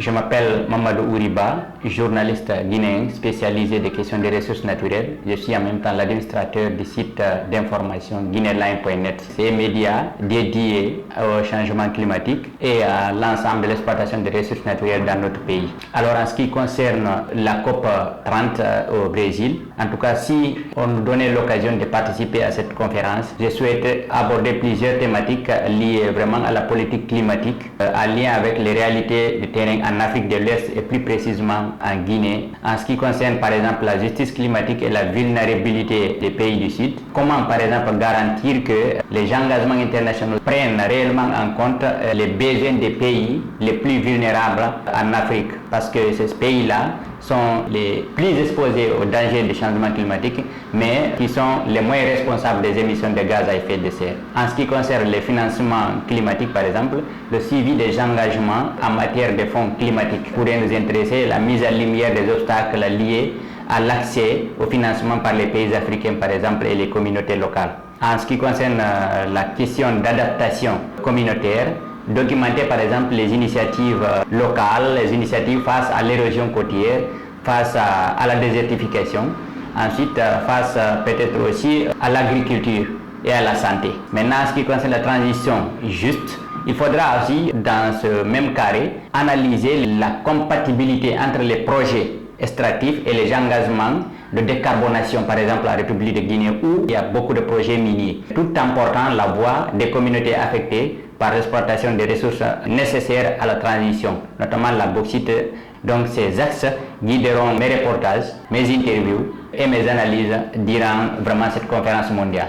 Je m'appelle Mamadou Ouriba, journaliste guinéen spécialisé des questions des ressources naturelles. Je suis en même temps l'administrateur du site d'information guinéline.net. C'est un média dédié au changement climatique et à l'ensemble de l'exploitation des ressources naturelles dans notre pays. Alors en ce qui concerne la COP 30 au Brésil, en tout cas si on nous donnait l'occasion de participer à cette conférence, je souhaite aborder plusieurs thématiques liées vraiment à la politique climatique, en lien avec les réalités du terrain en Afrique de l'Ouest et plus précisément en Guinée. En ce qui concerne par exemple la justice climatique et la vulnérabilité des pays du Sud, comment par exemple garantir que les engagements internationaux prennent réellement en compte les besoins des pays les plus vulnérables en Afrique, parce que ces pays-là sont les plus exposés aux dangers du changement climatique, mais qui sont les moins responsables des émissions de gaz à effet de serre. En ce qui concerne les financements climatiques, par exemple, le suivi des engagements en matière de fonds climatiques pourrait nous intéresser, la mise en lumière des obstacles liés à l'accès au financement par les pays africains, par exemple, et les communautés locales. En ce qui concerne la question d'adaptation communautaire, documenter par exemple les initiatives locales, les initiatives face à l'érosion côtière, face à la désertification, ensuite face peut-être aussi à l'agriculture et à la santé. Maintenant, en ce qui concerne la transition juste, il faudra aussi, dans ce même carré, analyser la compatibilité entre les projets extractifs et les engagements de décarbonation, par exemple en République de Guinée, où il y a beaucoup de projets miniers, tout en portant la voix des communautés affectées par l'exploitation des ressources nécessaires à la transition, notamment la bauxite. Donc ces axes guideront mes reportages, mes interviews et mes analyses durant vraiment cette conférence mondiale.